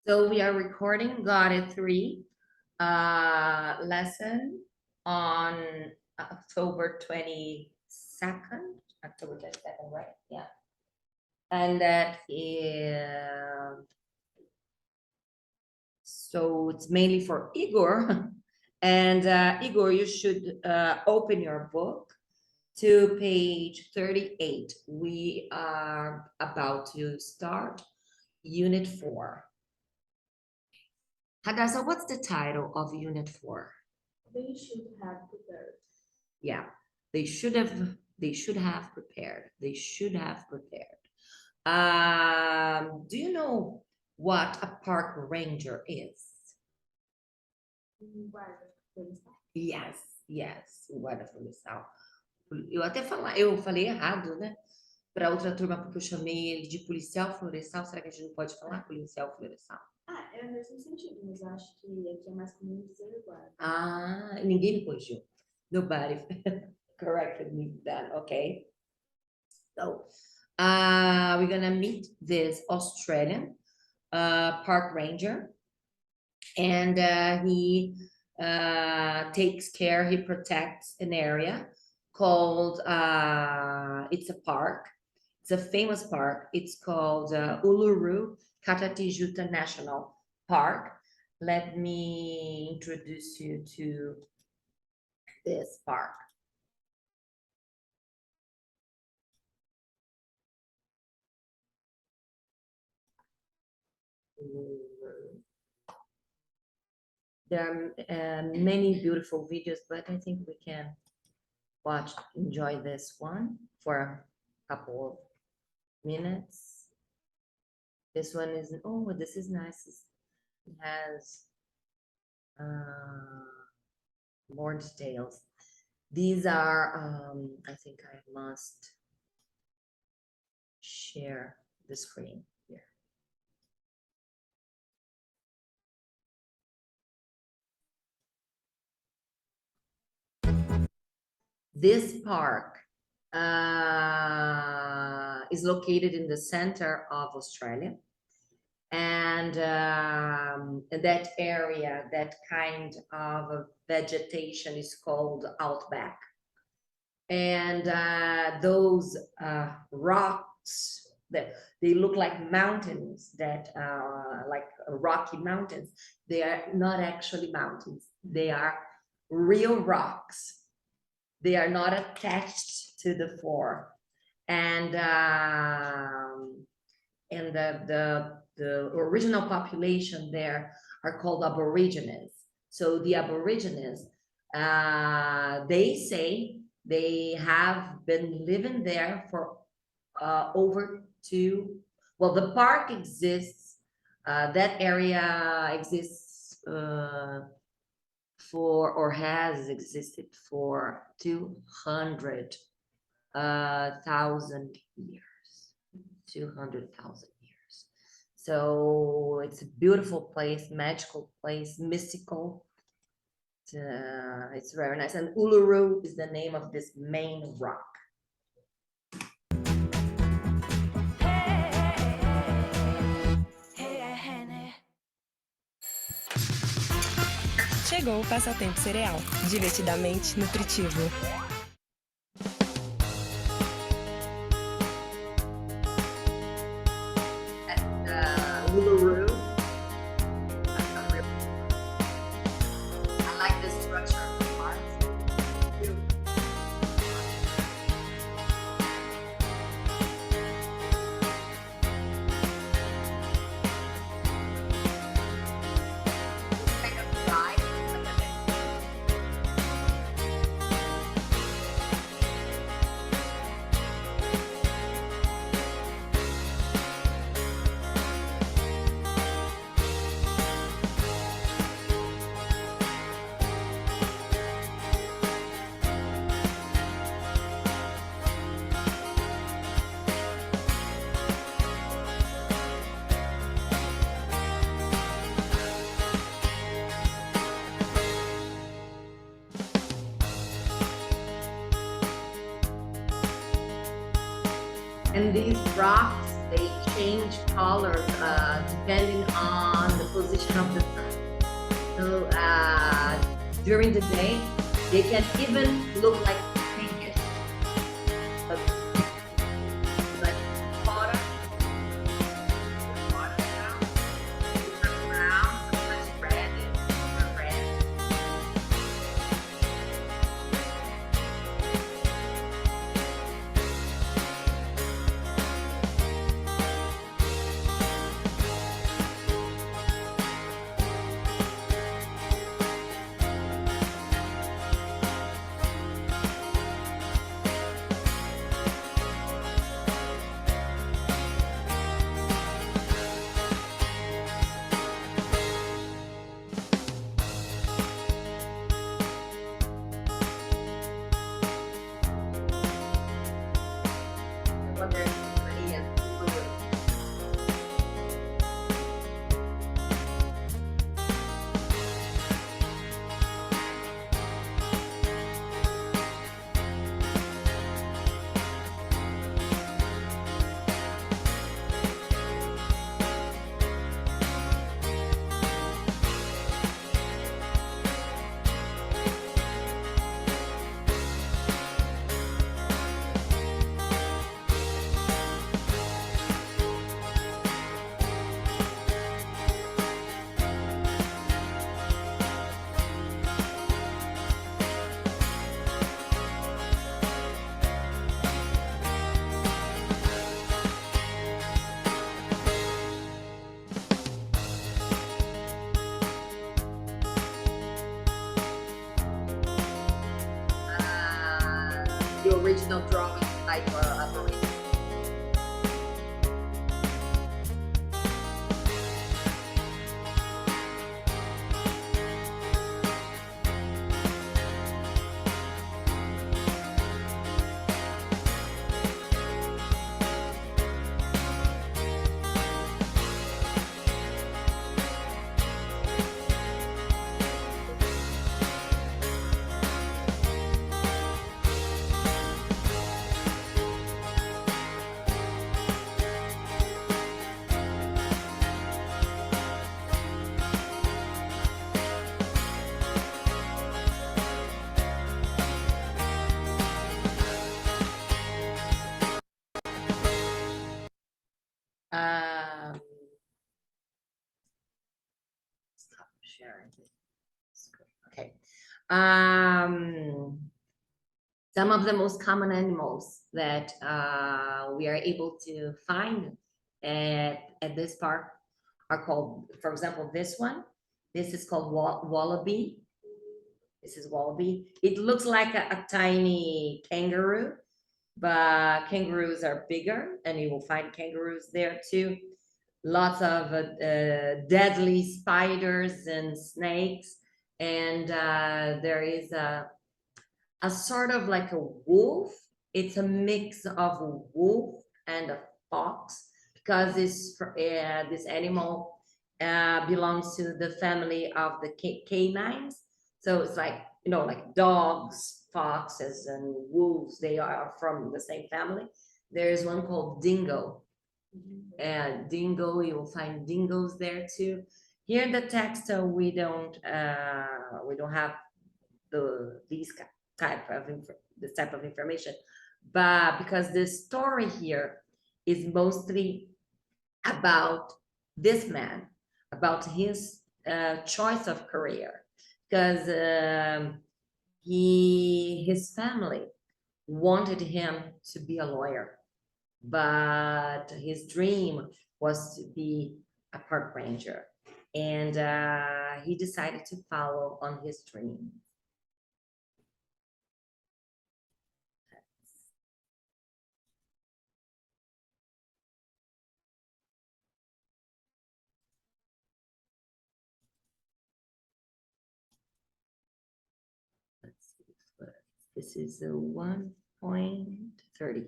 So we are recording Got It 3 lesson on October 22nd. October 22nd, right? Yeah. And that is, so it's mainly for Igor. And Igor, you should open your book to page 38. We are about to start Unit 4. Hadassah, what's the title of Unit 4? They should have prepared. Yeah, they should have prepared. They should have prepared. Do you know what a park ranger is? Yes, yes, o guarda florestal. Eu falei errado, né? Para outra turma, porque eu chamei ele de policial florestal. Será que a gente não pode falar policial florestal? Ah, é o mesmo sentido, mas eu acho que aqui é mais comum dizer guarda. Ah, ninguém me corrigiu. Nobody corrected me then, okay? So, we're gonna meet this Australian park ranger, and he takes care, he protects an area called, it's a park, it's a famous park, it's called Uluru Kata-Tjuta National Park. Let me introduce you to this park. There are many beautiful videos, but I think we can enjoy this one for a couple of minutes. This one is, oh, this is nice. It has more details. These are, I think I must share the screen here. This park is located in the center of Australia. And that area, that kind of vegetation is called outback. And those rocks, that they look like mountains, that like rocky mountains, they are not actually mountains. They are real rocks. They are not attached to the floor. And the original population there are called Aborigines. So the Aborigines, they say they have been living there for the park exists, that area exists has existed for 200,000 years. 200,000 years. So it's a beautiful place, magical place, mystical. It's very nice. And Uluru is the name of this main rock. Chegou o Passatempo Cereal, divertidamente nutritivo. Uluru. I like the structure of the park. And these rocks, they change colors depending on the position of the sun. So during the day, they can even look like pinkish, like water, sometimes brown, sometimes red, or red. What they're pretty and fluid. The original drawing type operation. Stop sharing. Okay. Some of the most common animals that we are able to find at this park are called, for example, this one. This is called wallaby. This is wallaby. It looks like a tiny kangaroo, but kangaroos are bigger, and you will find kangaroos there too. Lots of deadly spiders and snakes, and there is a sort of like a wolf. It's a mix of a wolf and a fox, because this animal belongs to the family of the canines. So it's like, you know, like dogs, foxes, and wolves, they are from the same family. There's one called dingo. And dingo, you will find dingoes there too. Here in the text, we don't have this type of information, but because the story here is mostly about this man, about his choice of career, because his family wanted him to be a lawyer, but his dream was to be a park ranger, and he decided to follow on his dream. Let's see, this is a 1.30.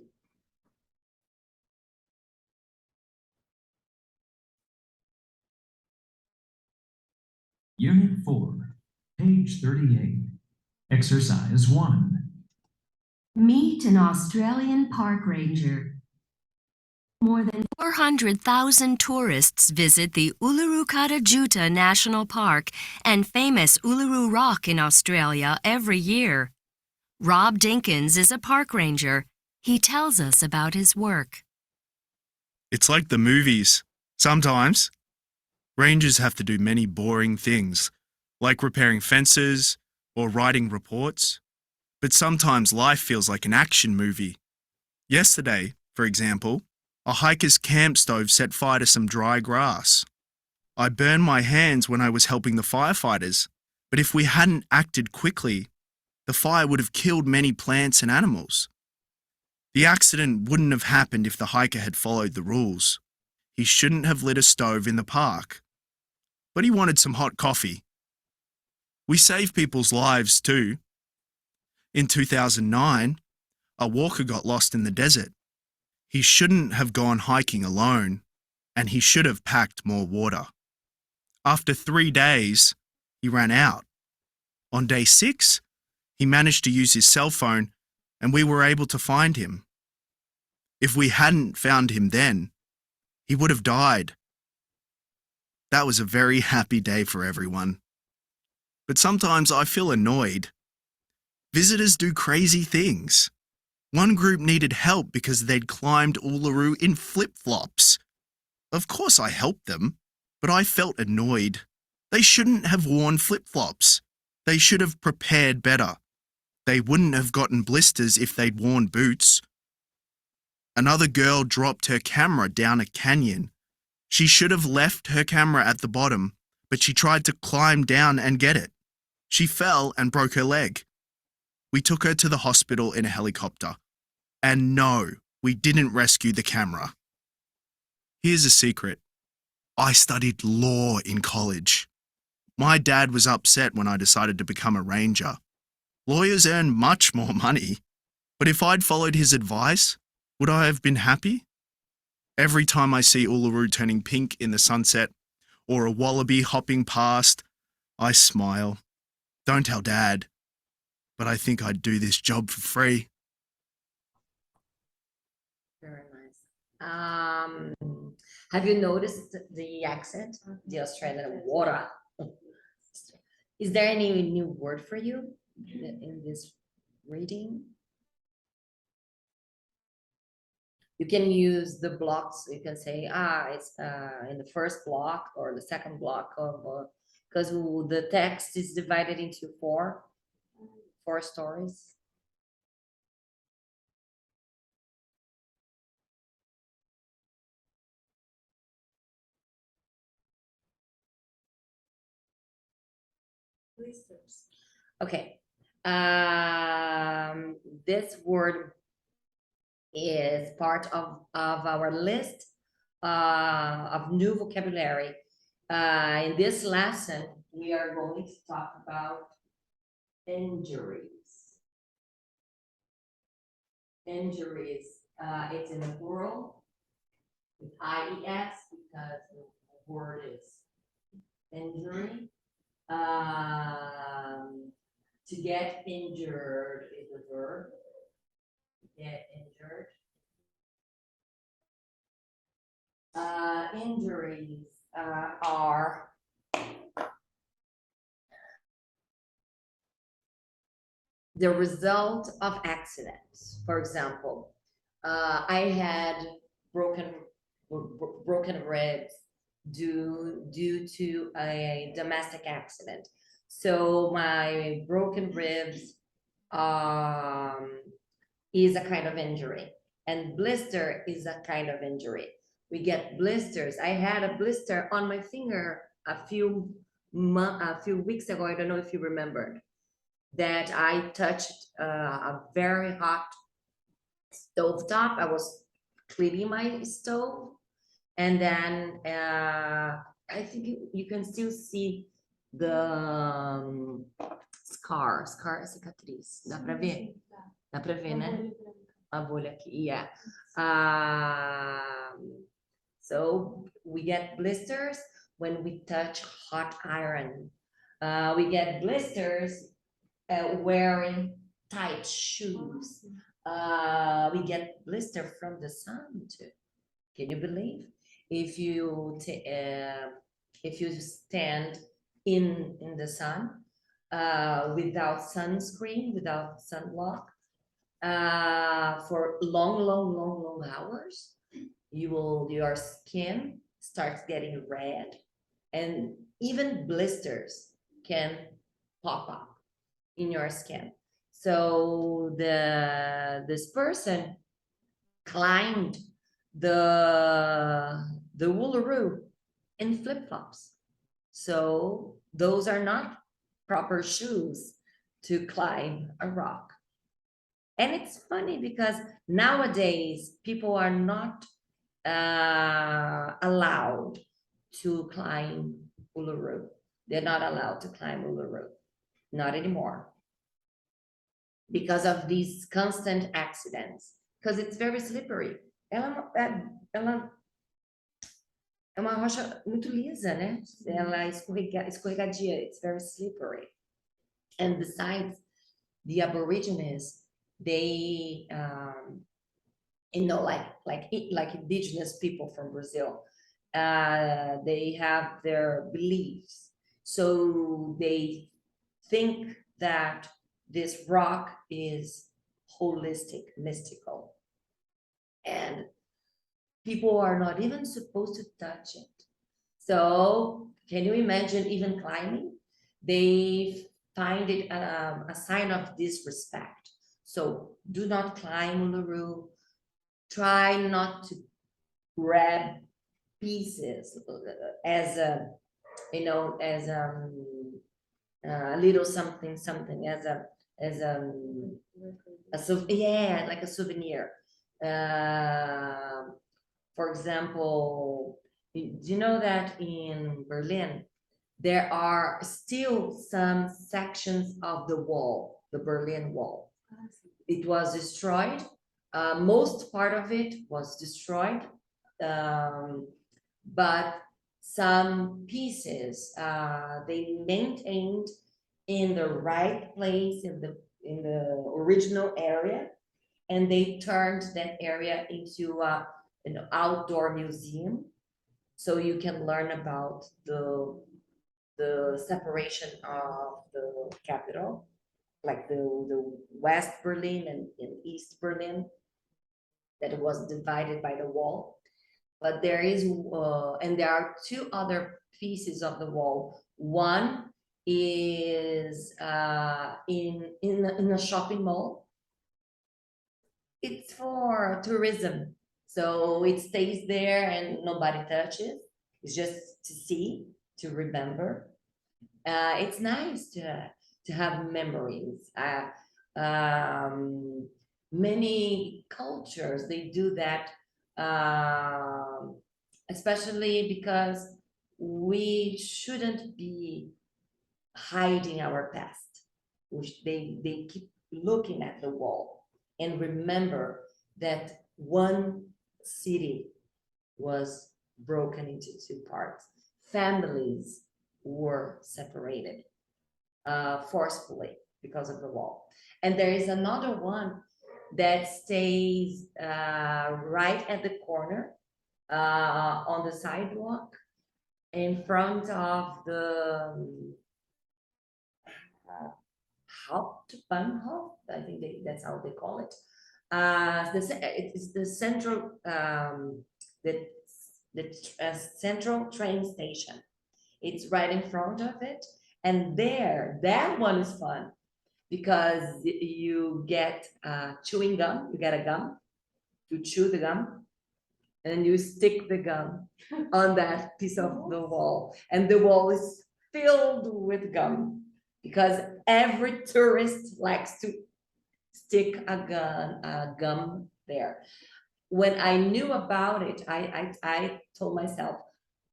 Unit 4, page 38. Exercise 1. Meet an Australian park ranger. More than 400,000 tourists visit the Uluru Kata Tjuta National Park and famous Uluru Rock in Australia every year. Rob Dinkins is a park ranger. He tells us about his work. It's like the movies. Sometimes, rangers have to do many boring things, like repairing fences or writing reports. But sometimes life feels like an action movie. Yesterday, for example, a hiker's camp stove set fire to some dry grass. I burned my hands when I was helping the firefighters, but if we hadn't acted quickly, the fire would have killed many plants and animals. The accident wouldn't have happened if the hiker had followed the rules. He shouldn't have lit a stove in the park. But he wanted some hot coffee. We save people's lives too. In 2009, a walker got lost in the desert. He shouldn't have gone hiking alone, and he should have packed more water. After 3 days, he ran out. On day 6, he managed to use his cell phone, and we were able to find him. If we hadn't found him then, he would have died. That was a very happy day for everyone. But sometimes I feel annoyed. Visitors do crazy things. One group needed help because they'd climbed Uluru in flip-flops. Of course I helped them, but I felt annoyed. They shouldn't have worn flip-flops. They should have prepared better. They wouldn't have gotten blisters if they'd worn boots. Another girl dropped her camera down a canyon. She should have left her camera at the bottom, but she tried to climb down and get it. She fell and broke her leg. We took her to the hospital in a helicopter. And no, we didn't rescue the camera. Here's a secret. I studied law in college. My dad was upset when I decided to become a ranger. Lawyers earn much more money. But if I'd followed his advice, would I have been happy? Every time I see Uluru turning pink in the sunset or a wallaby hopping past, I smile. Don't tell Dad, but I think I'd do this job for free. Very nice. Have you noticed the accent? The Australian water. Is there any new word for you in this reading? You can use the blocks. You can say, it's in the first block or the second block of, because the text is divided into four stories. Blisters. Okay. This word is part of our list of new vocabulary. In this lesson, we are going to talk about injuries. Injuries, it's in the plural with IES because the word is injury. To get injured is a verb. Get injured. Injuries are the result of accidents. For example, I had broken ribs due to a domestic accident. So my broken ribs is a kind of injury, and blister is a kind of injury. We get blisters. I had a blister on my finger a few weeks ago. I don't know if you remembered that I touched a very hot stove top. I was cleaning my stove, and then I think you can still see the scar, cicatriz. Dá pra ver? Dá pra ver, né? A bolha aqui, yeah. So we get blisters when we touch hot iron. We get blisters wearing tight shoes. We get blister from the sun too. Can you believe? If you stand in the sun without sunscreen, without sunblock, for long hours, your skin starts getting red, and even blisters can pop up in your skin. So this person climbed the Uluru in flip-flops. So those are not proper shoes to climb a rock. And it's funny because nowadays people are not allowed to climb Uluru. They're not allowed to climb Uluru, not anymore, because of these constant accidents, because it's very slippery. Ela é uma rocha muito lisa, né? Ela escorregadia, it's very slippery. And besides, the Aborigines, they, like indigenous people from Brazil, they have their beliefs. So they think that this rock is holistic, mystical, and people are not even supposed to touch it. So can you imagine even climbing? They find it a sign of disrespect. So do not climb Uluru. Try not to grab pieces as a, as a little something, as a like a souvenir. For example, do you know that in Berlin, there are still some sections of the wall, the Berlin Wall. It was destroyed. Most part of it was destroyed, but some pieces they maintained in the right place, in the original area, and they turned that area into an outdoor museum, so you can learn about the separation of the capital, like the West Berlin and East Berlin, that was divided by the wall. But there is, and there are two other pieces of the wall. One is in a shopping mall. It's for tourism, so it stays there and nobody touches. It's just to see, to remember. It's nice to have memories. Many cultures, they do that, especially because we shouldn't be hiding our past. They keep looking at the wall and remember that one city was broken into two parts. Families were separated forcefully because of the wall. And there is another one that stays right at the corner on the sidewalk in front of the Hauptbahnhof, I think that's how they call it. It's the central central train station. It's right in front of it, and that one is fun because you get chewing gum. You get a gum to chew the gum, and you stick the gum on that piece of the wall, and the wall is filled with gum because every tourist likes to stick a gum there. When I knew about it, I told myself,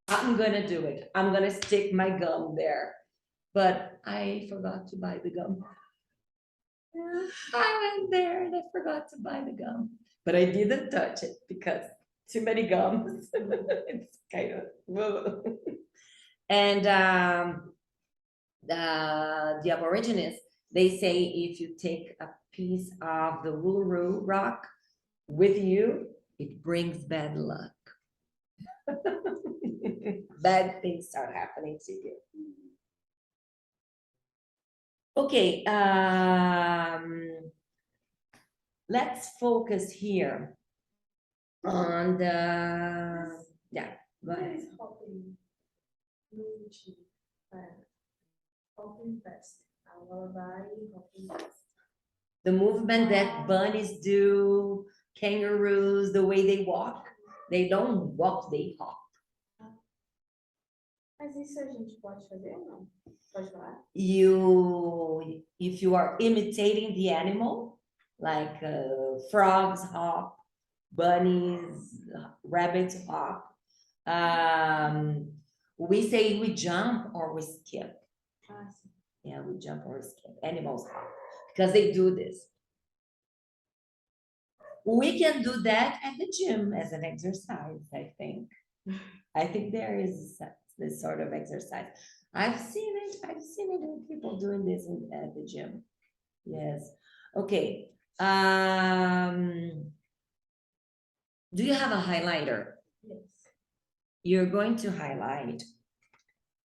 I'm gonna do it. I'm gonna stick my gum there. But I forgot to buy the gum. I went there and I forgot to buy the gum. But I didn't touch it because too many gums. It's kind of whoa. And the Aborigines, they say if you take a piece of the Uluru Rock with you, it brings bad luck. Bad things start happening to you. Okay, let's focus here on the, yeah, go What ahead. is hopping? Moving. Hopping fast. A lullaby, hopping fast. The movement that bunnies do, kangaroos, the way they walk, they don't walk, they hop. Mas isso a gente pode fazer ou não? Pode falar? If you are imitating the animal, like frogs hop, bunnies, rabbits hop, we say we jump or we skip. Ah, sim. Yeah, we jump or skip. Animals hop because they do this. We can do that at the gym as an exercise, I think. I think there is this sort of exercise. I've seen it in people doing this at the gym. Yes. Okay. Do you have a highlighter? Yes. You're going to highlight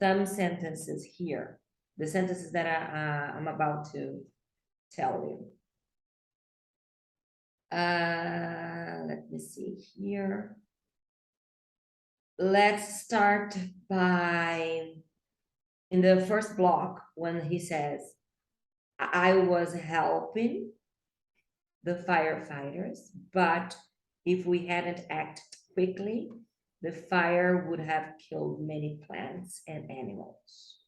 some sentences here, the sentences that I'm about to tell you. Let me see here. Let's start by in the first block when he says, I was helping the firefighters, but if we hadn't acted quickly, the fire would have killed many plants and animals.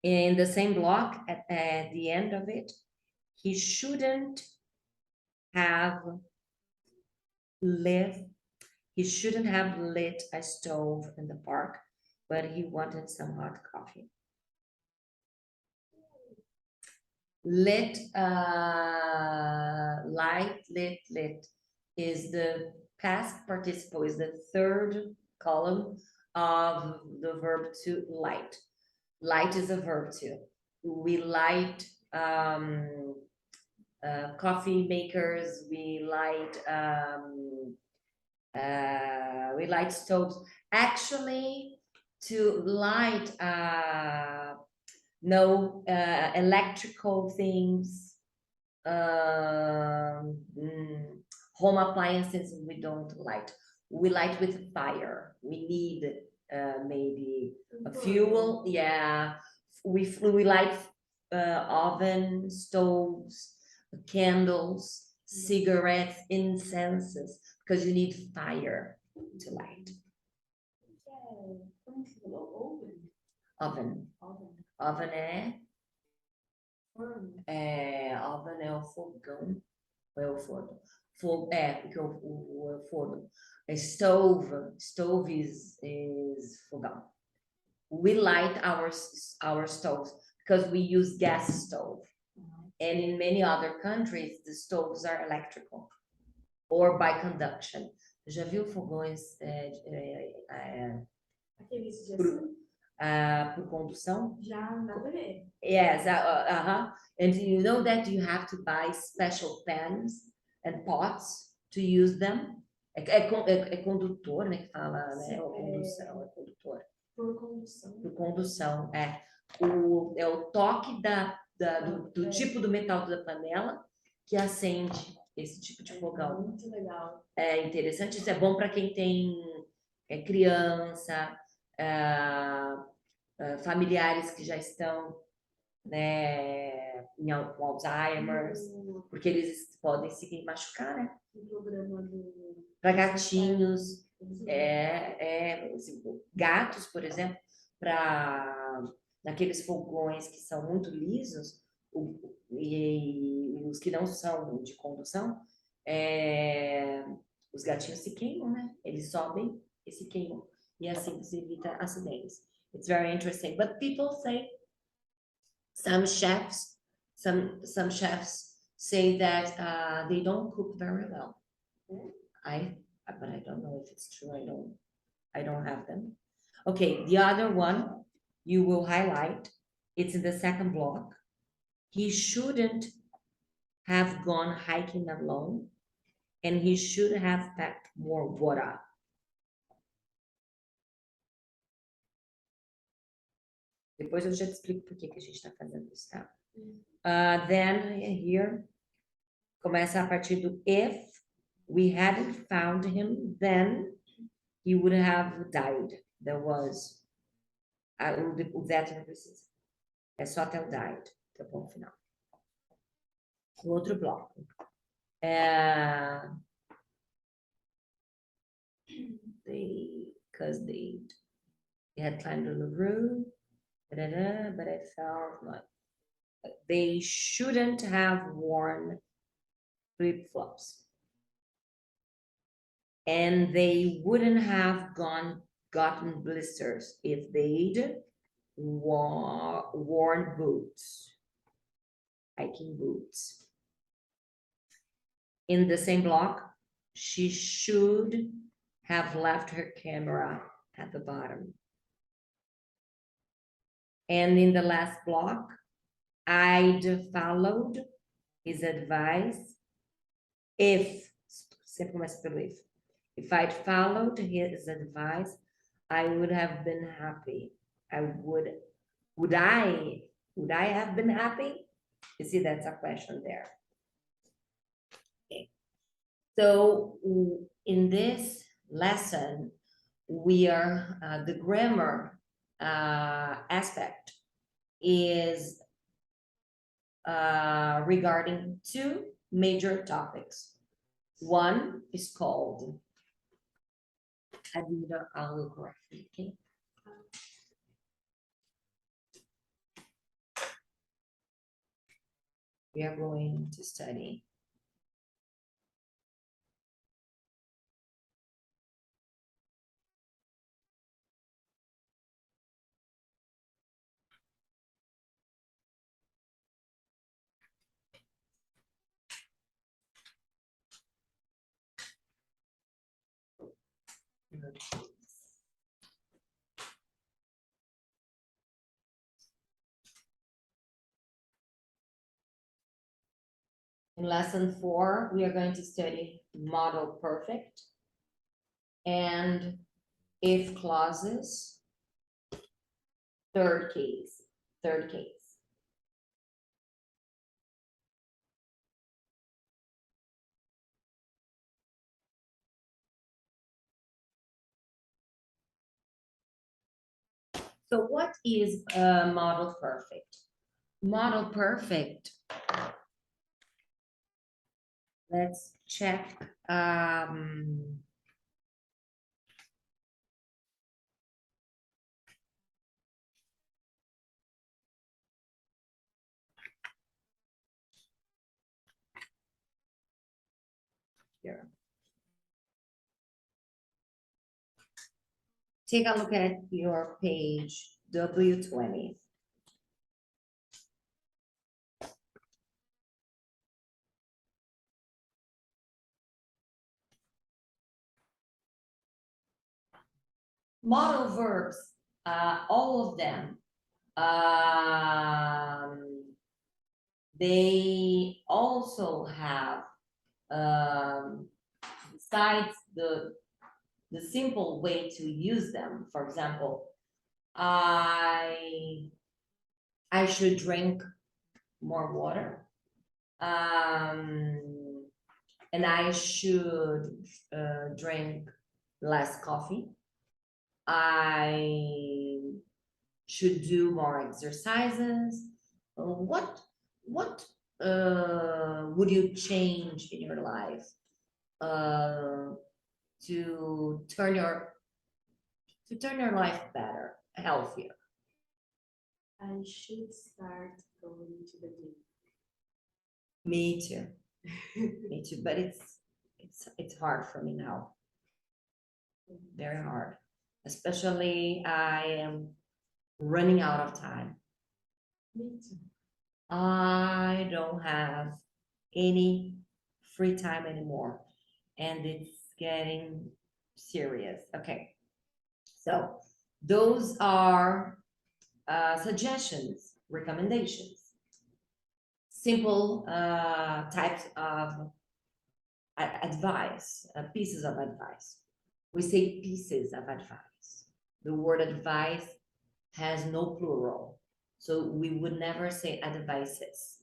In the same block, at the end of it, he shouldn't have lit a stove in the park, but he wanted some hot coffee. Lit is the past participle, is the third column of the verb to light. Light is a verb too. We light coffee makers, we light stoves. Actually, to light electrical things, home appliances, we don't light. We light with fire. We need maybe a fuel. Yeah, we light oven, stoves, candles, cigarettes, incenses, because you need fire to light. Como que você falou? Oven. Oven. Oven Forno. oven é o fogão, ou é o forno? Porque o forno. Stove is fogão. We light our stoves because we use gas stove. And in many other countries, the stoves are electrical or by conduction. Já viu fogões Aqueles de Por- assim? por condução? Já na TV. Yes, and you know that you have to buy special pans and pots to use them. É condutor, né, que fala, né? Sim, Condução, é condutor. Por condução. Por condução, é. O toque do tipo do metal da panela que acende esse tipo de fogão. Muito legal. É interessante, isso é bom para quem tem criança, familiares que já estão, né, com Alzheimer, porque eles podem se machucar, né? O programa do... Para gatinhos, gatos, por exemplo, para naqueles fogões que são muito lisos, e os que não são de condução, os gatinhos se queimam, né? Eles sobem e se queimam. E assim se evita acidentes. It's very interesting. But people say, some chefs say that they don't cook very well. But I don't know if it's true. I don't have them. Okay, the other one you will highlight. It's in the second block. He shouldn't have gone hiking alone, and he should have packed more water. Depois eu já te explico por que que a gente está fazendo isso, tá? Then here, começa a partir do if we hadn't found him, then he would have died. There was. O that não precisa. É só até o died, até o ponto final. O outro bloco. Because they had climbed on the roof, but I felt like they shouldn't have worn flip-flops. And they wouldn't have gotten blisters if they'd worn boots, hiking boots. In the same block, she should have left her camera at the bottom. And in the last block, I'd followed his advice if I'd followed his advice, I would have been happy. Would I have been happy? You see, that's a question there. Okay. So in this lesson, we are the grammar aspect is regarding two major topics. One is called, I will correct it, okay? We are going to study in lesson 4, we are going to study model perfect and if clauses, third case. So what is model perfect? Model perfect, let's check. Here. Take a look at your page W20. Model verbs, all of them, they also have, besides the simple way to use them, for example, I should drink more water, and I should drink less coffee. I should do more exercises. What would you change in your life to turn your life better, healthier? I should start going to the gym. Me too. Me too, but it's hard for me now. Very hard. Especially I am running out of time. Me too. I don't have any free time anymore, and it's getting serious. Okay, so those are suggestions, recommendations. simple types of advice, pieces of advice. We say pieces of advice. The word advice has no plural. So we would never say advices.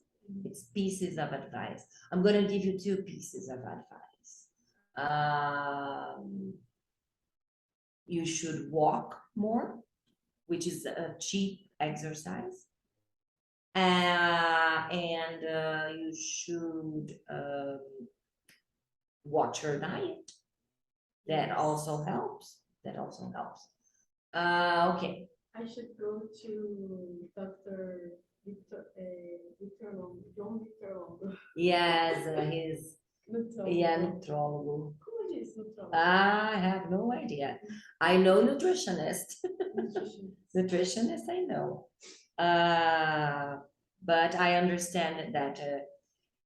It's pieces of advice. I'm going to give you two pieces of advice. You should walk more, which is a cheap exercise. And you should watch your diet. That also helps. That also helps. Okay. I should go to Dr. Victor Longo, João Victor Longo. Yes, he's Nutrólogo. nutrólogo. Como diz nutrólogo? I have no idea. I know nutritionist. Nutritionist. Nutritionist, I know. But I understand that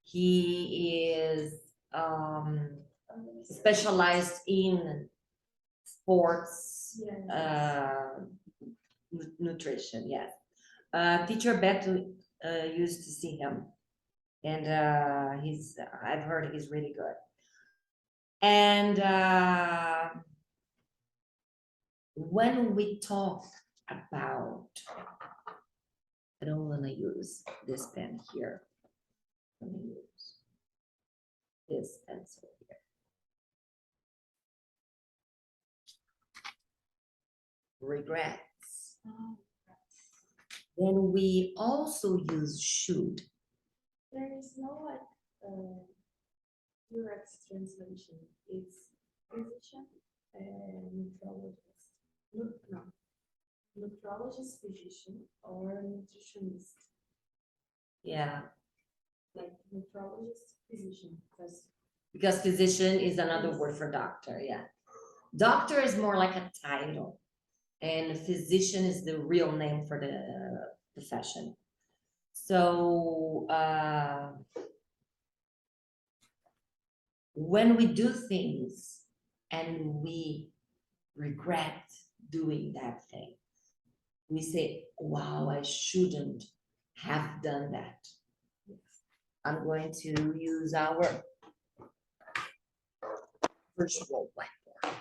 he is specialized in sports Yes. nutrition, yes. Teacher Beto used to see him, and I've heard he's really good. And when we talk about, I don't want to use this pen here. Let me use this pencil here. Regrets. Oh, Then we also use should. there is no direct translation. It's physician and nutrologist. No, nutrologist, physician, or nutritionist. Yeah, Like nutrologist, physician, because physician is another word for doctor. Yeah, doctor is more like a title, and physician is the real name for the profession. So when we do things and we regret doing that thing, we say, wow, I shouldn't have done that. I'm going to use our virtual whiteboard.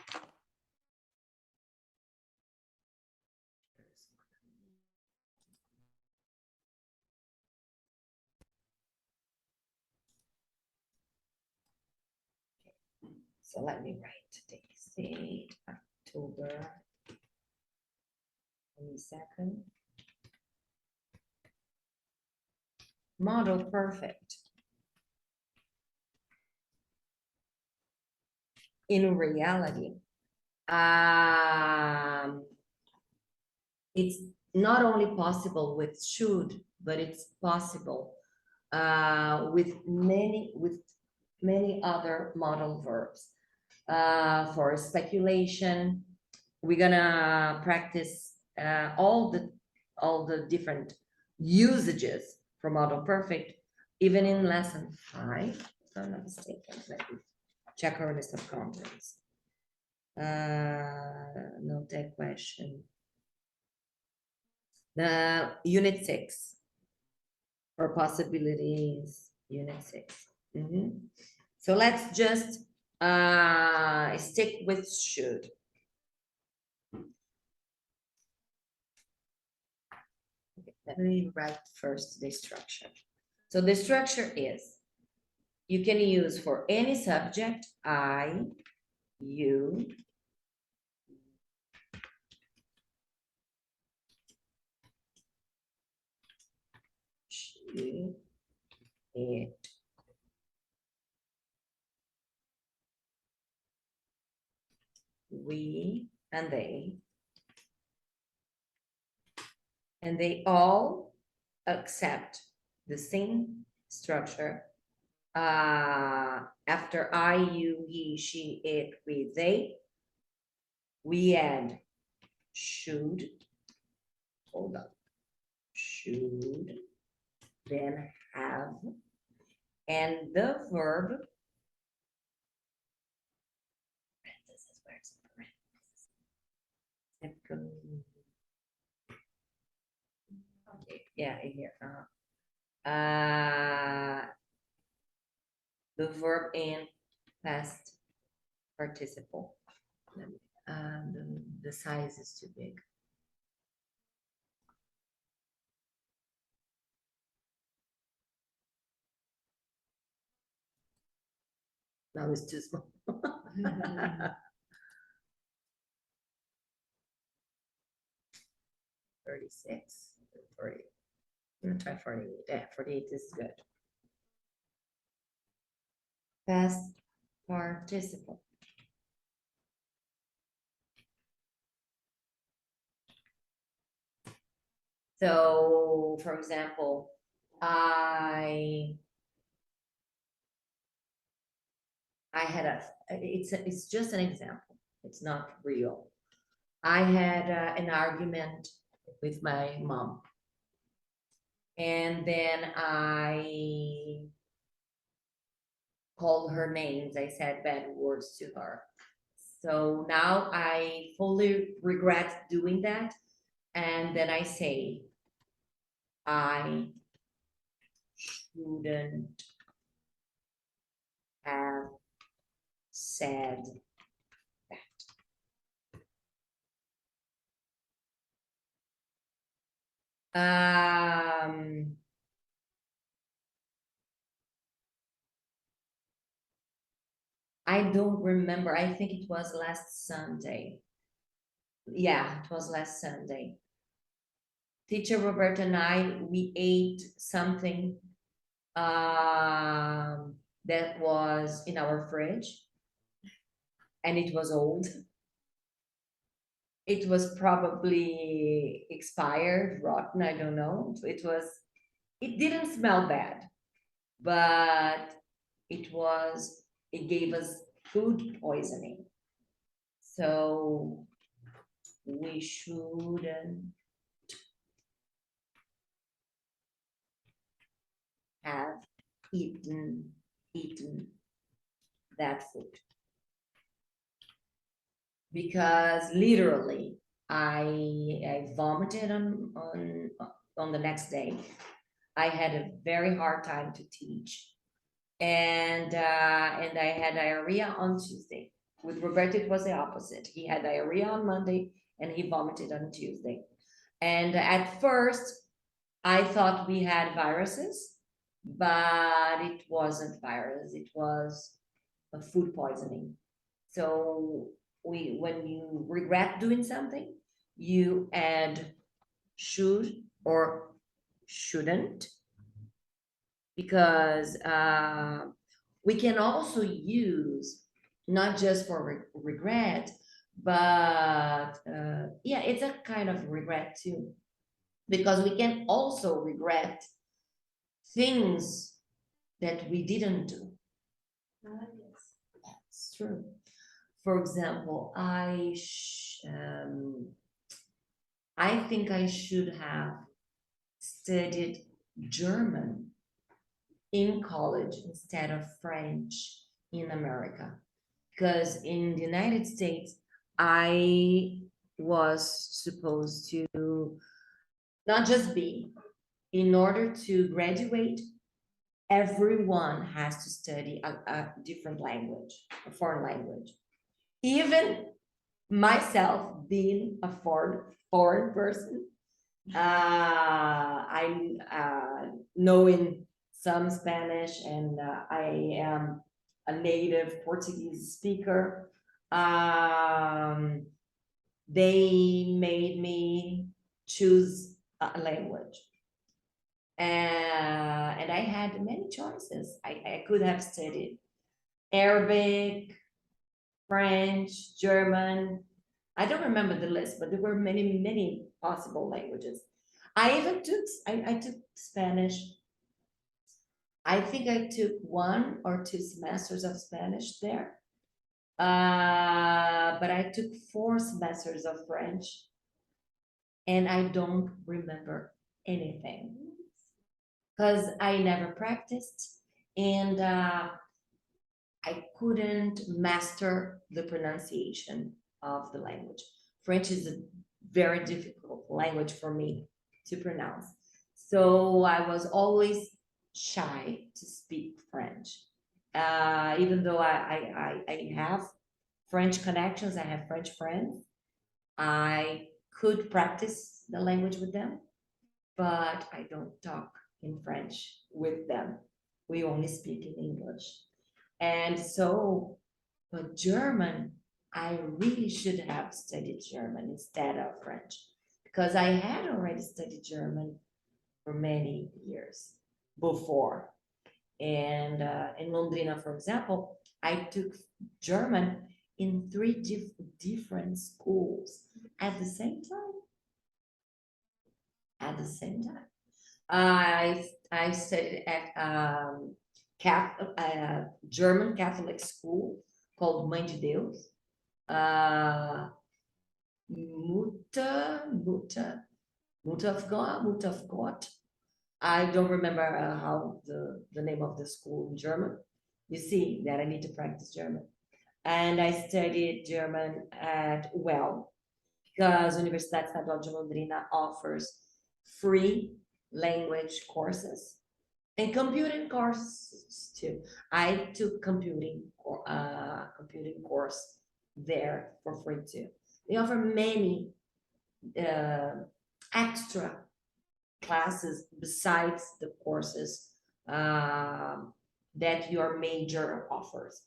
So let me write today's date, October 22nd. Model perfect. In reality, it's not only possible with should, but it's possible with many other modal verbs. For speculation, we're gonna practice all the different usages for model perfect, even in lesson 5, if I'm not mistaken. Let me check our list of contents. Note that question. The unit 6 for possibilities, unit 6. So let's just stick with should. Okay, let me write first the structure. So the structure is, you can use for any subject, I, you, she, it, we, and they all accept the same structure. After I, you, he, she, it, we, they, we add should, hold on, should, then have, and the verb, parentheses, where's the parentheses? Okay, yeah, here, The verb in past participle. The size is too big. Now it's too small. 36, 40. I'm gonna try 48. Yeah, 48 is good. Past participle. So, for example, I had it's just an example. It's not real. I had an argument with my mom. And then I called her names. I said bad words to her. So now I fully regret doing that. And then I say, I shouldn't have said that. I don't remember. I think it was last Sunday. Yeah, it was last Sunday. Teacher Roberta and I, we ate something that was in our fridge, and it was old. It was probably expired, rotten, I don't know. It didn't smell bad, but it gave us food poisoning. So we shouldn't have eaten that food. Because literally I vomited on the next day. I had a very hard time to teach. And I had diarrhea on Tuesday. With Roberto, it was the opposite. He had diarrhea on Monday and he vomited on Tuesday. And at first, I thought we had viruses, but it wasn't virus. It was a food poisoning. So when you regret doing something, you add should or shouldn't, because we can also use not just for regret, but yeah, it's a kind of regret too, because we can also regret things that we didn't do. Yes. That's true. For example, I think I should have studied German in college instead of French in America, because in the United States, I was supposed to not just be, in order to graduate, everyone has to study a different language, a foreign language. Even myself being a foreign person, I knowing some Spanish, and I am a native Portuguese speaker. They made me choose a language. And I had many choices. I could have studied Arabic, French, German. I don't remember the list, but there were many possible languages. I even took Spanish. I think I took 1 or 2 semesters of Spanish there. But I took 4 semesters of French, and I don't remember anything because I never practiced, and I couldn't master the pronunciation of the language. French is a very difficult language for me to pronounce. So I was always shy to speak French. Even though I have French connections, I have French friends, I could practice the language with them, but I don't talk in French with them. We only speak in English. And so, but German, I really should have studied German instead of French, because I had already studied German for many years before. And in Londrina, for example, I took German in three different schools at the same time. At the same time. I studied at German Catholic school called Mãe de Deus. Mutter of God. I don't remember how the name of the school in German. You see that I need to practice German. And I studied German at because Universidade Estadual de Londrina offers free language courses and computing courses too. I took computing course there for free too. They offer many extra classes besides the courses that your major offers.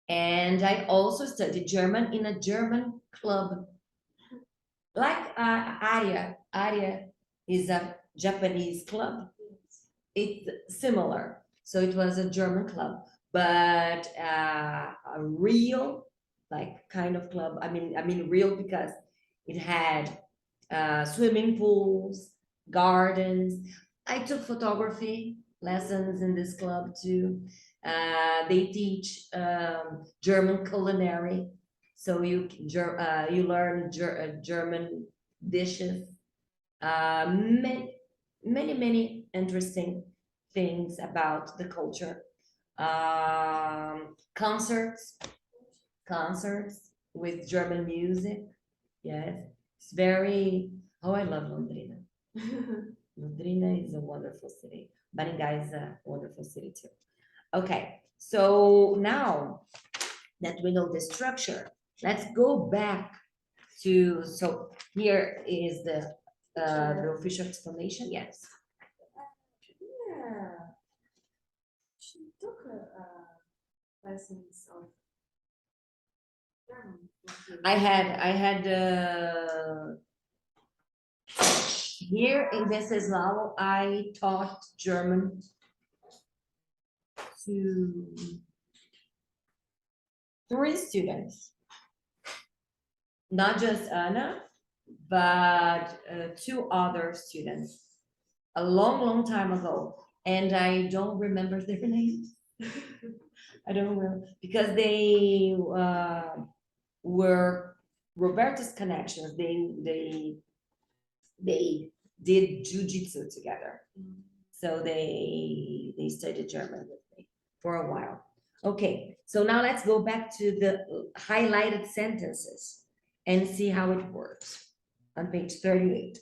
And I also studied German in a German club, like Aria. Aria is a Japanese club. It's similar. So it was a German club, but a real, like, kind of club. I mean real, because it had swimming pools, gardens. I took photography lessons in this club too. They teach German culinary, so you learn German dishes. Many interesting things about the culture. Concerts with German music. Yes, it's very. Oh, I love Londrina. Londrina is a wonderful city. Maringá is a wonderful city too. Okay, so now that we know the structure, let's go back to, so here is the official explanation, yes. Yeah. She took lessons of German. I had here in Venceslau, I taught German to 3 students, not just Anna, but 2 other students, a long time ago, and I don't remember their names. I don't remember, because they were Roberta's connections. They did jujitsu together, so they studied German with me for a while. Okay, so now let's go back to the highlighted sentences and see how it works on page 38.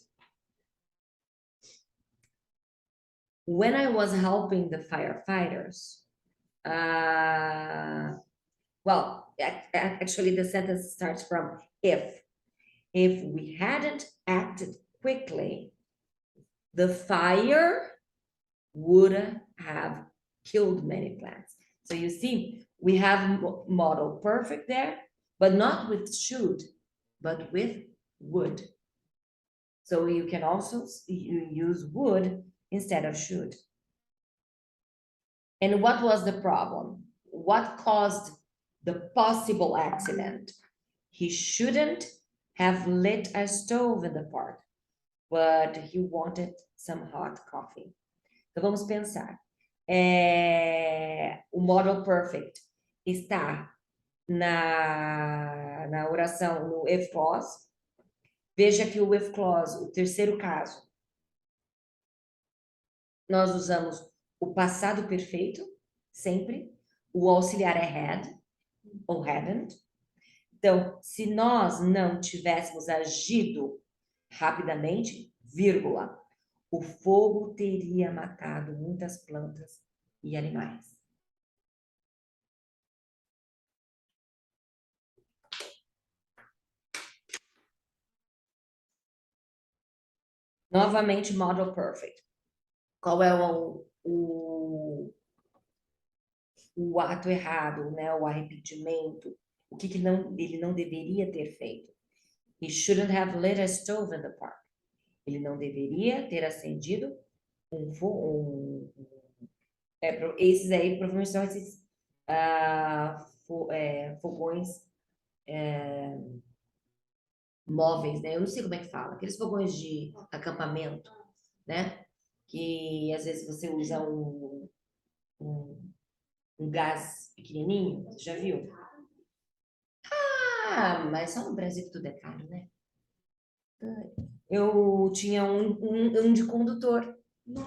When I was helping the firefighters, well, actually the sentence starts from if we hadn't acted quickly, the fire would have killed many plants. So you see, we have model perfect there, but not with should, but with would. So you can also use would instead of should. And what was the problem? What caused the possible accident? He shouldn't have lit a stove in the park, but he wanted some hot coffee. Então vamos pensar. O model perfect está na oração, no if clause. Veja que o if clause, o terceiro caso, nós usamos o passado perfeito, sempre. O auxiliar é had ou hadn't. Então, se nós não tivéssemos agido rapidamente, vírgula, o fogo teria matado muitas plantas e animais. Novamente, model perfect. Qual é o ato errado, né? O arrependimento? O que ele não deveria ter feito? He shouldn't have lit a stove in the park. Ele não deveria ter acendido um fogo. Esses aí provavelmente são esses fogões móveis, né? Eu não sei como é que fala. Aqueles fogões de acampamento, né? Que às vezes você usa um gás pequenininho. Você já viu? Ah, mas só no Brasil que tudo é caro, né? Eu tinha um de condutor.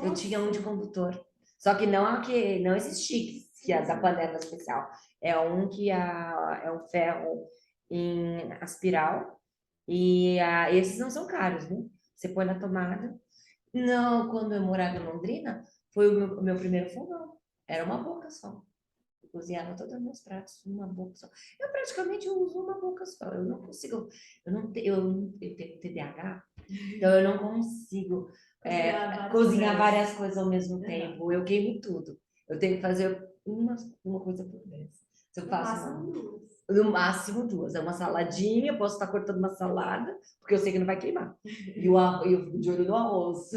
Eu tinha um de condutor. Só que não existia que é da panela especial. É um que é um ferro em aspiral. E esses não são caros, né? Você põe na tomada. Não, quando eu morava em Londrina, foi o meu primeiro fogão. Era uma boca só. Eu cozinhava todos os meus pratos numa boca só. Eu praticamente uso uma boca só. Eu não consigo. Eu tenho TDAH, então eu não consigo cozinhar várias coisas ao mesmo tempo. Eu queimo tudo. Eu tenho que fazer uma coisa por vez. Se eu faço no máximo duas. É uma saladinha, eu posso estar cortando uma salada, porque eu sei que não vai queimar. E eu fico de olho no arroz.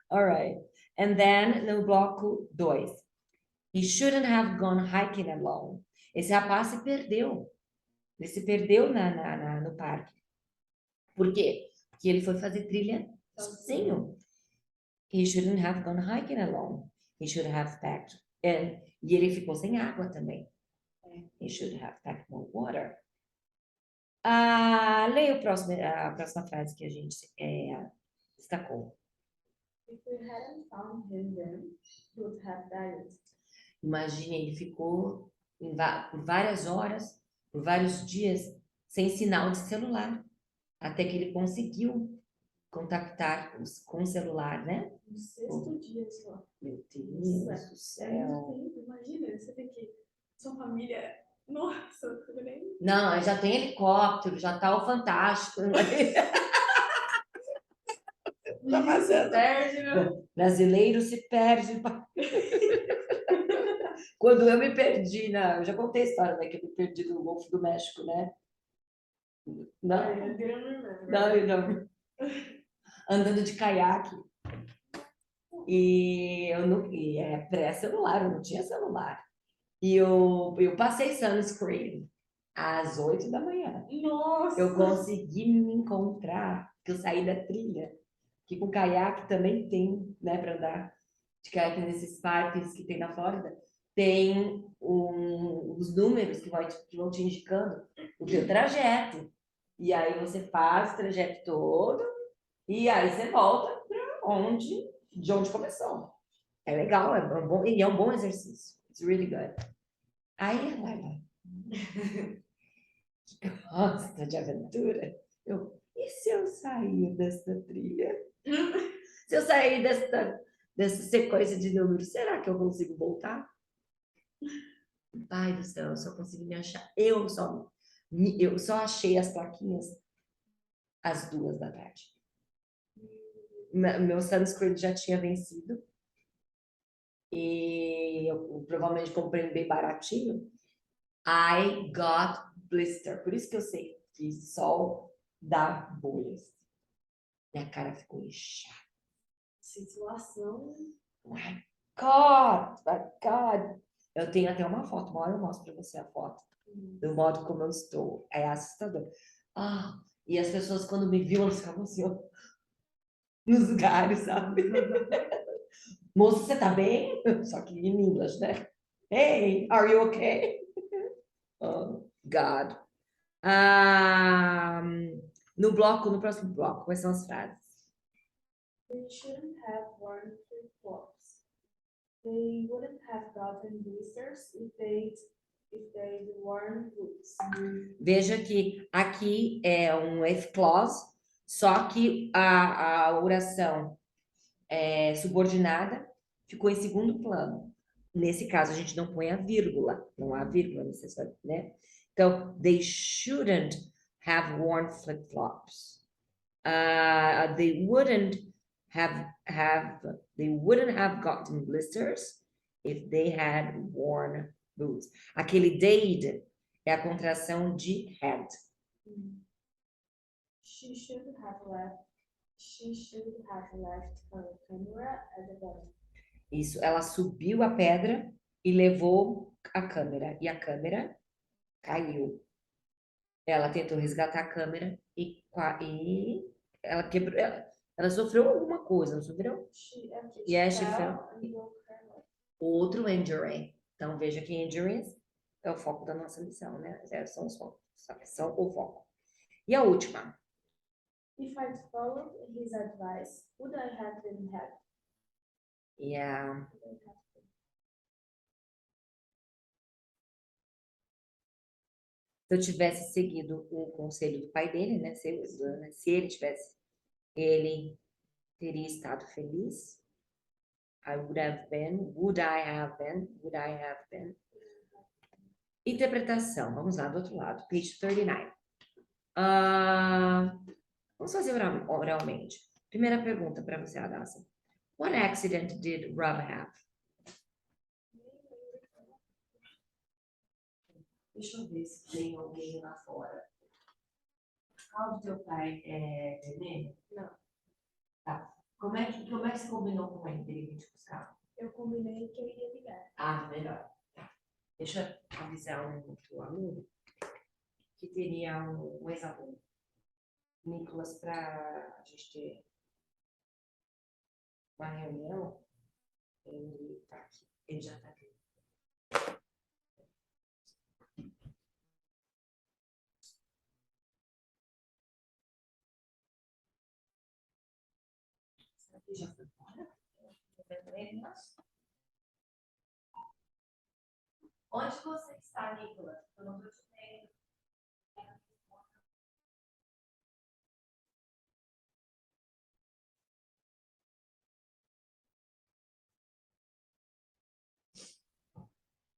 All right. And then, no bloco 2. He shouldn't have gone hiking alone. Esse rapaz se perdeu. Ele se perdeu no parque. Por quê? Porque ele foi fazer trilha sozinho. He shouldn't have gone hiking alone. He should have packed. E ele ficou sem água também. He should have packed more water. Leia a próxima frase que a gente destacou. If we hadn't found him then, he would have died. Imagine, ele ficou por várias horas, por vários dias, sem sinal de celular, até que ele conseguiu contactar com o celular, né? No sexto dia só. Meu Deus do céu. Imagina, você tem que... Sua família... Nossa, eu nem... Não, já tem helicóptero, já tá o Fantástico. Tá passando. Perde, né? Brasileiro se perde. Quando eu me perdi, eu já contei a história, né? Que eu me perdi no Golfo do México, né? Não, I didn't remember. não. Andando de caiaque. E pré-celular, eu não tinha celular. E eu passei sunscreen às 8 da manhã. Nossa! Eu consegui me encontrar, porque eu saí da trilha. Que com caiaque também tem, né, para andar de caiaque nesses parques que tem na Flórida, tem os números que vão te indicando o teu trajeto. E aí você faz o trajeto todo e aí você volta para de onde começou. É legal, é um bom exercício. It's really good. Aí a Laila, que gosta de aventura, e se eu sair dessa trilha? Se eu sair dessa sequência de números, será que eu consigo voltar? Pai do céu, eu só consegui me achar. Eu só achei as plaquinhas às 2 da tarde. Meu sunscreen já tinha vencido. E eu provavelmente comprei bem baratinho. I got blister. Por isso que eu sei que sol dá bolhas. Minha cara ficou inchada. Situação. My God. Eu tenho até uma foto, uma hora eu mostro para você a foto do modo como eu estou. É assustador. E as pessoas quando me viam, elas ficavam assim, ó, nos lugares, sabe? Moça, você tá bem? Só que em inglês, né? Hey, are you okay? Oh, God. No próximo bloco, quais são as frases? They shouldn't have worn flip-flops. They wouldn't have gotten blisters if they'd worn boots. Veja que aqui é um if clause, Só que a oração subordinada ficou em segundo plano. Nesse caso, a gente não põe a vírgula, não há vírgula necessária, né? Então, they shouldn't have worn flip-flops. They wouldn't they wouldn't have gotten blisters if they had worn boots. Aquele did é a contração de had. She should have left her camera at the bottom. Isso, ela subiu a pedra e levou a câmera. E a câmera caiu. Ela tentou resgatar a câmera e ela quebrou. Ela sofreu alguma coisa, não sofreu? Yes, she fell. and broke her leg. Outro injury. Então, veja que injuries é o foco da nossa lição, né? São os focos, são o foco. E a última. If I'd followed his advice, would I have been happy? Yeah. Se eu tivesse seguido o conselho do pai dele, né? Se ele tivesse, ele teria estado feliz. I would have been, would I have been, would I have been. Interpretação, vamos lá do outro lado, page 39. Vamos fazer oralmente. Primeira pergunta para você, Adassa. What accident did Rob have? Deixa eu ver se tem alguém lá fora. Qual do teu pai é vermelho? Não. Tá. Como é que você combinou com ele vir te buscar? Eu combinei que eu iria ligar. Ah, melhor. Tá. Deixa eu avisar um outro aluno que teria um ex-aluno. Nicolas, para a gente ter uma reunião, ele tá aqui. Ele já tá aqui. Já foi embora? Onde você está, Nicolas? Eu não estou te vendo.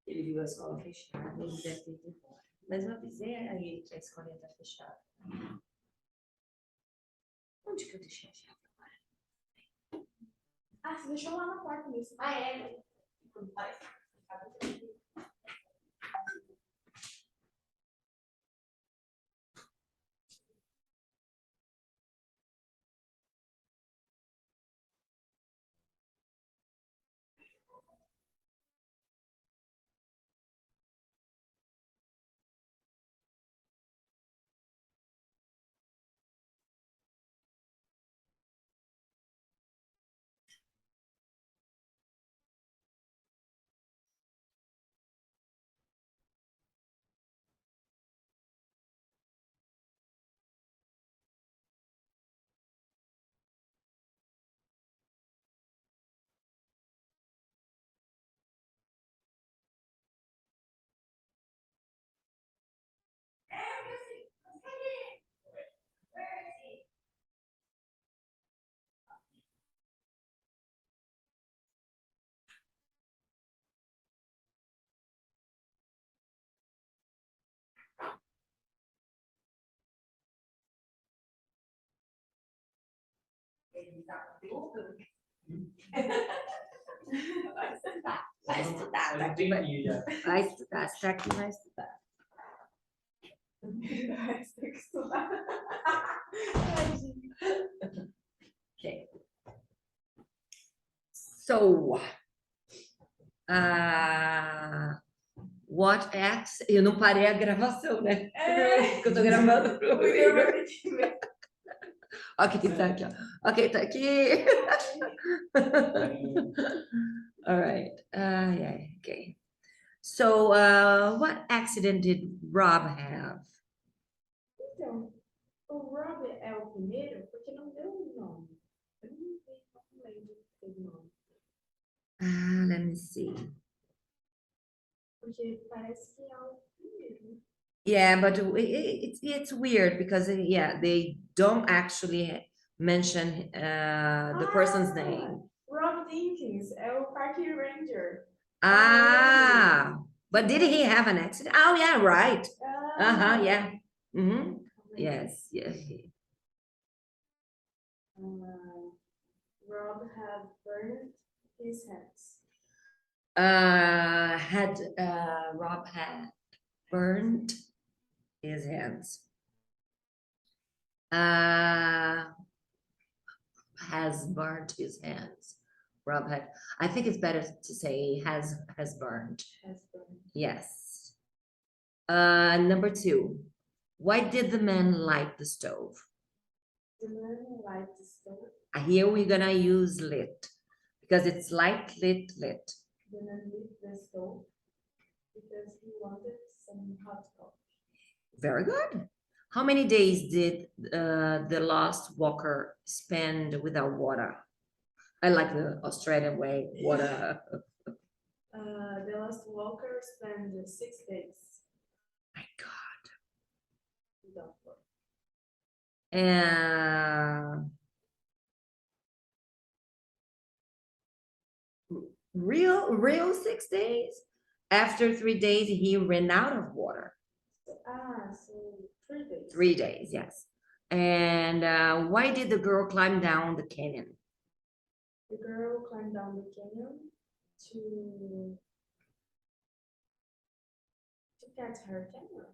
Ele viu a escola fechada, ele deve ter ido embora. Mas eu avisei a ele que a escola está fechada. Onde que eu deixei a chave agora? Ah, você deixou lá na porta mesmo. Ah, é? Ele está com tudo? Vai estudar. Vai estudar. Tá aqui, vai estudar. Se está aqui, vai estudar. Vai ter que estudar. Okay. So, what acts... Eu não parei a gravação, né? Porque eu tô gravando pro Igor. Ok, tá aqui, ó. Ok, tá aqui. All right. Yeah, okay. So, what accident did Rob have? Então, o Rob é o primeiro porque não deu o nome. Eu não lembro o nome. Let me see. Porque parece que é o primeiro. Yeah, but it's weird because yeah, they don't actually mention the person's name. Rob Dinkins é o Park Ranger. Ah, but did he have an accident? Oh yeah, right. Ah, Yeah. Mm-hmm. Yes, yes. Rob had burned his hands. Rob had burned his hands. Has burned his hands. Rob had. I think it's better to say has burned. Has burned. Yes. Number 2. Why did the man light the stove? The man light the stove. Here we're gonna use lit because it's light, lit. The man lit the stove because he wanted some hot coffee. Very good. How many days did the last walker spend without water? I like the Australian way, water. The last walker spent 6 days My God. without water. And real 6 days. After 3 days, he ran out of water. So 3 days. 3 days, yes. And why did the girl climb down the canyon? The girl climbed down the canyon to catch her camera.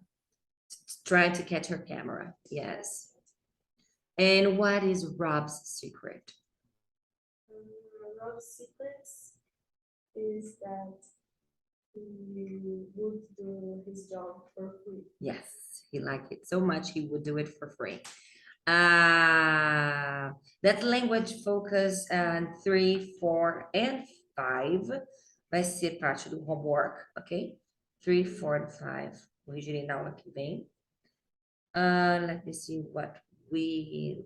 Trying to catch her camera, yes. And what is Rob's secret? Rob's secrets is that he would do his job for free. Yes, he liked it so much he would do it for free. That language focus 3, 4, and 5 vai ser parte do homework, ok? 3, 4, and 5. Corrigirei na aula que vem. Let me see what we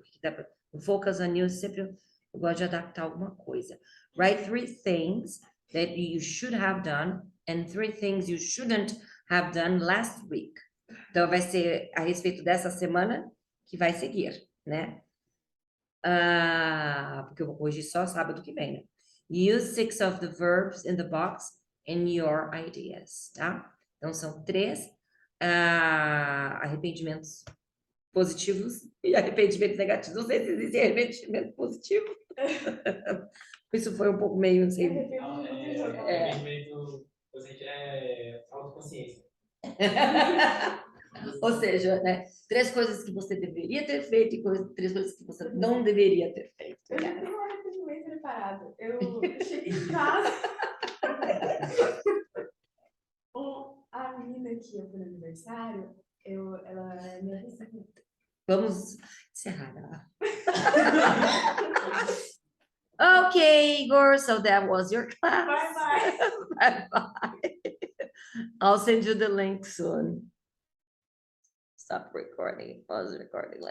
focus on you. Sempre eu gosto de adaptar alguma coisa. Write 3 things that you should have done and 3 things you shouldn't have done last week. Então vai ser a respeito dessa semana que vai seguir, né? Porque eu vou corrigir só sábado que vem, né? Use 6 of the verbs in the box in your ideas, tá? Então são 3 arrependimentos positivos e arrependimentos negativos. Não sei se existe arrependimento positivo. Isso foi um pouco meio, não sei. Arrependimento, você é autoconsciência. Ou seja, né, 3 coisas que você deveria ter feito e 3 coisas que você não deveria ter feito. Eu já tenho um arrependimento preparado. Eu cheguei em casa. A menina que eu fui no aniversário, ela é minha vizinha. Vamos encerrar. Okay, Igor, so that was your class. Bye-bye. Bye-bye. I'll send you the link soon. Stop recording. Pause recording.